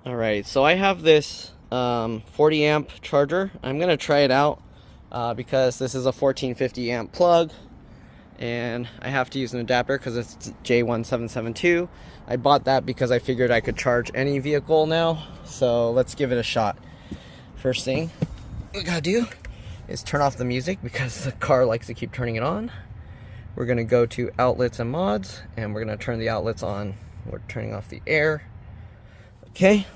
Alright, so I have this 40 amp charger. I'm going to try it out because this is a 1450 amp plug and I have to use an adapter because it's J1772. I bought that because I figured I could charge any vehicle now, so let's give it a shot. First thing we gotta do is turn off the music because the car likes to keep turning it on. We're going to go to outlets and mods and we're going to turn the outlets on. We're turning off the air. Okay,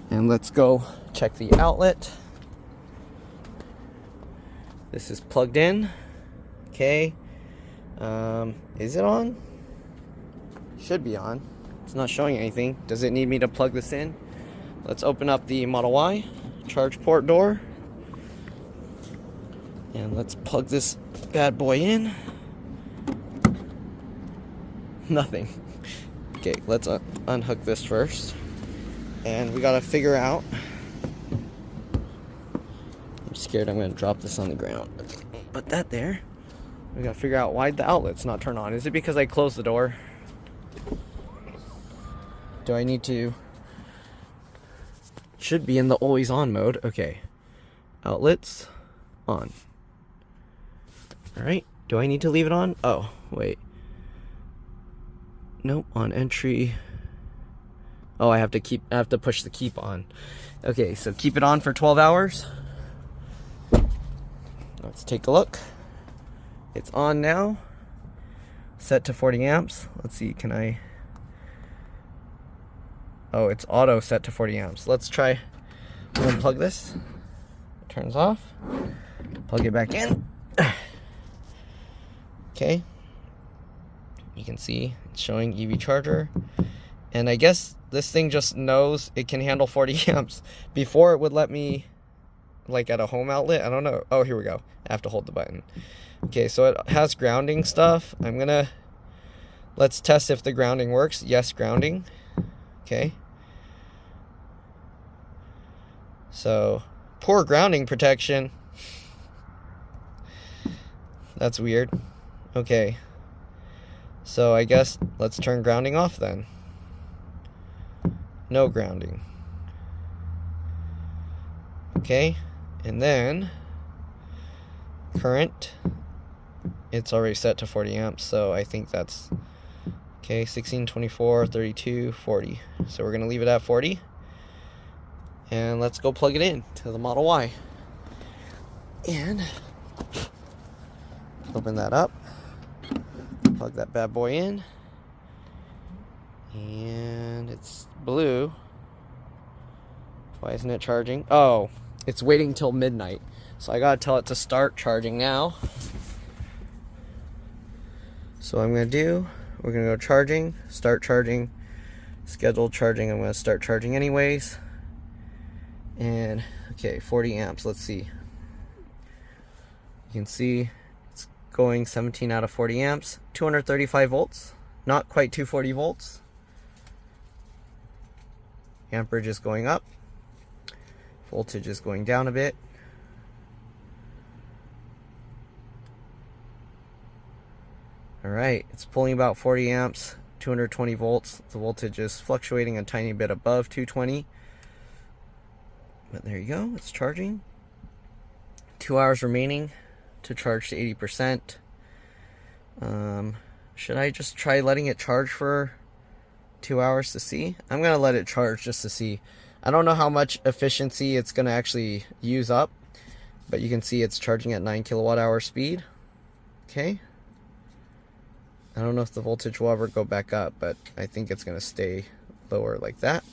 and let's go check the outlet. This is plugged in. Okay, is it on? Should be on. It's not showing anything. Does it need me to plug this in? Let's open up the Model Y charge port door and let's plug this bad boy in. Nothing. Okay, let's unhook this first. And we gotta figure out. I'm scared I'm gonna drop this on the ground. Put that there. We gotta figure out why the outlet's not turned on. Is it because I closed the door? Do I need to? Should be in the always on mode. Okay. Outlets on. Alright. Do I need to leave it on? Oh, wait. Nope, on entry. Oh, I have to push the keep on. Okay, so keep it on for 12 hours. Let's take a look. It's on now. Set to 40 amps. Let's see, can I? Oh, it's auto set to 40 amps. Let's try unplug this. It turns off. Plug it back in. Okay. You can see it's showing EV charger. And I guess this thing just knows it can handle 40 amps. Before it would let me, like at a home outlet. I don't know. Oh, here we go. I have to hold the button. Okay, so it has grounding stuff. Let's test if the grounding works. Yes, grounding. Okay. So, poor grounding protection. That's weird. Okay. So I guess let's turn grounding off then. No grounding. Okay, and then current, it's already set to 40 amps, so I think that's okay. 16, 24, 32, 40. So we're gonna leave it at 40. And let's go plug it in to the Model Y. And open that up. Plug that bad boy in. And it's blue. Why isn't it charging? Oh, it's waiting till midnight. So I gotta tell it to start charging now. So what I'm gonna do, we're gonna go charging, start charging, scheduled charging. I'm gonna start charging anyways. And okay, 40 amps, let's see. You can see it's going 17 out of 40 amps, 235 volts, not quite 240 volts. Amperage is going up, voltage is going down a bit. Alright, it's pulling about 40 amps, 220 volts. The voltage is fluctuating a tiny bit above 220. But there you go, it's charging. 2 hours remaining to charge to 80%. Should I just try letting it charge for 2 hours to see? I'm gonna let it charge just to see. I don't know how much efficiency it's gonna actually use up, but you can see it's charging at 9 kilowatt hour speed. Okay. I don't know if the voltage will ever go back up, but I think it's gonna stay lower like that.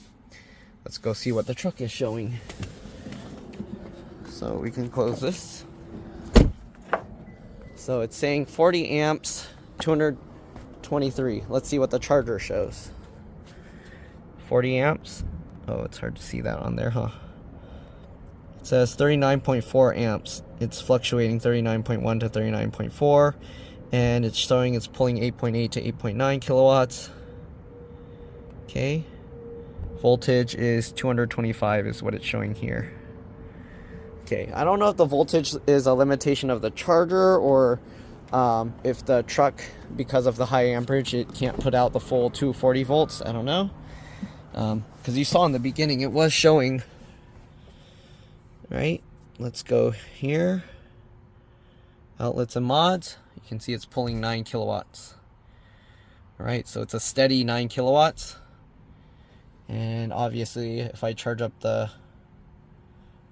Let's go see what the truck is showing. So we can close this. So it's saying 40 amps, 223. Let's see what the charger shows. 40 amps. Oh, it's hard to see that on there, huh? It says 39.4 amps. It's fluctuating 39.1 to 39.4. And it's showing it's pulling 8.8 to 8.9 kilowatts. Okay. Voltage is 225 is what it's showing here. Okay, I don't know if the voltage is a limitation of the charger or if the truck, because of the high amperage, it can't put out the full 240 volts. I don't know. because you saw in the beginning it was showing, right? Let's go here, outlets and mods. You can see it's pulling 9 kilowatts. All right, so it's a steady 9 kilowatts. And obviously if I charge up the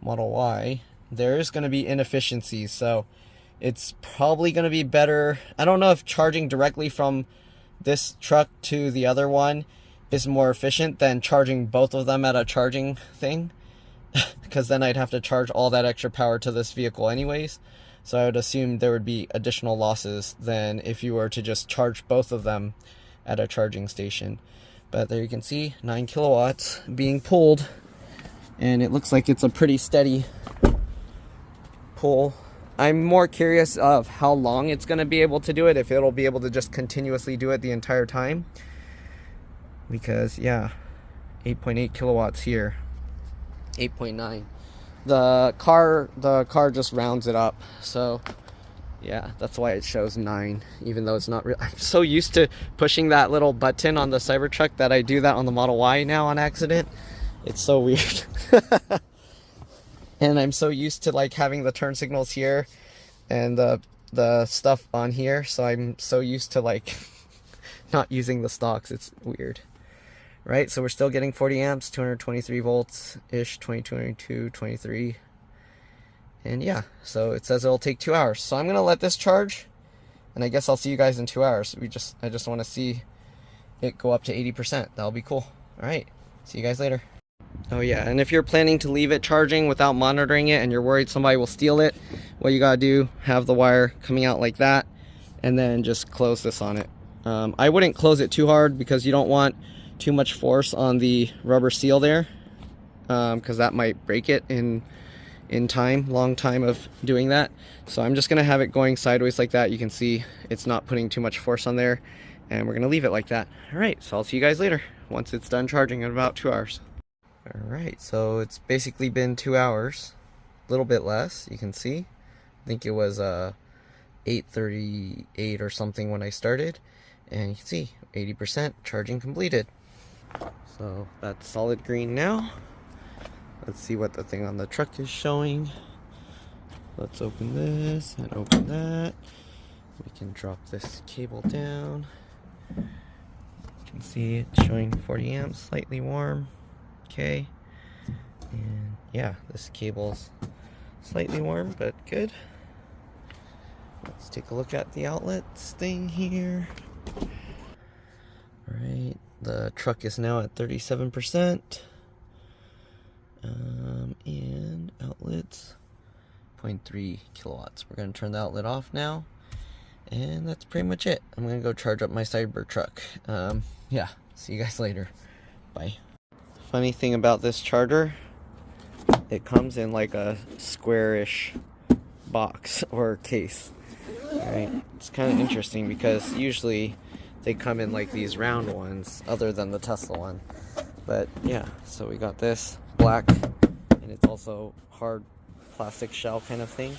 Model Y, there is going to be inefficiencies, so it's probably going to be better. I don't know if charging directly from this truck to the other one is more efficient than charging both of them at a charging thing, because then I'd have to charge all that extra power to this vehicle anyways. So I would assume there would be additional losses than if you were to just charge both of them at a charging station. But there you can see 9 kilowatts being pulled, and it looks like it's a pretty steady pull. I'm more curious of how long it's going to be able to do it, if it'll be able to just continuously do it the entire time. Because yeah, 8.8 kilowatts here, 8.9. The car just rounds it up, so yeah, that's why it shows 9, even though it's not real. I'm so used to pushing that little button on the Cybertruck that I do that on the Model Y now on accident. It's so weird. And I'm so used to like having the turn signals here and the stuff on here, so I'm so used to like not using the stocks. It's weird. Right, so we're still getting 40 amps, 223 volts ish, 22, 23. And yeah, so it says it'll take 2 hours. So I'm gonna let this charge, and I guess I'll see you guys in 2 hours. I just want to see it go up to 80%. That'll be cool. All right, see you guys later. Oh yeah, and if you're planning to leave it charging without monitoring it and you're worried somebody will steal it, what you gotta do, have the wire coming out like that, and then just close this on it. I wouldn't close it too hard because you don't want too much force on the rubber seal there, because that might break it in long time of doing that. So I'm just gonna have it going sideways like that. You can see it's not putting too much force on there, and we're gonna leave it like that. All right, so I'll see you guys later once it's done charging in about 2 hours. All right, so it's basically been 2 hours, a little bit less. You can see, I think it was 8:38 or something when I started, and you can see 80% charging completed. So that's solid green now. Let's see what the thing on the truck is showing. Let's open this and open that. We can drop this cable down. You can see it's showing 40 amps, slightly warm. Okay. And yeah, this cable's slightly warm, but good. Let's take a look at the outlets thing here. All right, the truck is now at 37%. And outlets 0.3 kilowatts. We're going to turn the outlet off now, and that's pretty much it. I'm going to go charge up my Cybertruck. Yeah, see you guys later. Bye. Funny thing about this charger, it comes in like a squarish box or case. Right? It's kind of interesting because usually they come in like these round ones, other than the Tesla one. But yeah, so we got this black, and it's also hard plastic shell kind of thing,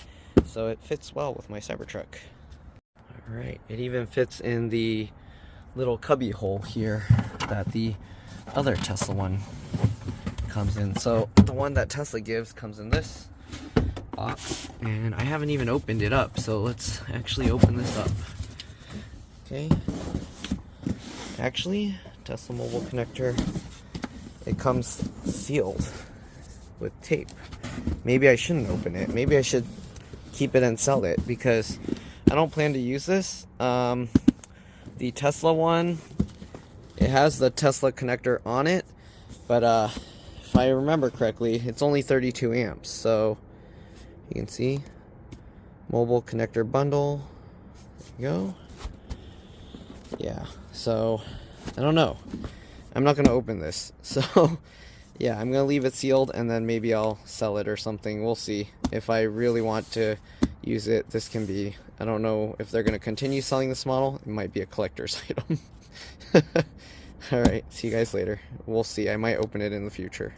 so it fits well with my Cybertruck. All right, it even fits in the little cubby hole here that the other Tesla one comes in. So the one that Tesla gives comes in this box, and I haven't even opened it up, so let's actually open this up. Okay, actually, Tesla mobile connector, it comes sealed with tape. Maybe I shouldn't open it. Maybe I should keep it and sell it, because I don't plan to use this. The Tesla one, it has the Tesla connector on it, but if I remember correctly, it's only 32 amps. So you can see mobile connector bundle. There you go. Yeah, so I don't know. I'm not gonna open this, so yeah, I'm gonna leave it sealed, and then maybe I'll sell it or something. We'll see. If I really want to use it, this can be, I don't know if they're gonna continue selling this model. It might be a collector's item. Alright, see you guys later. We'll see. I might open it in the future.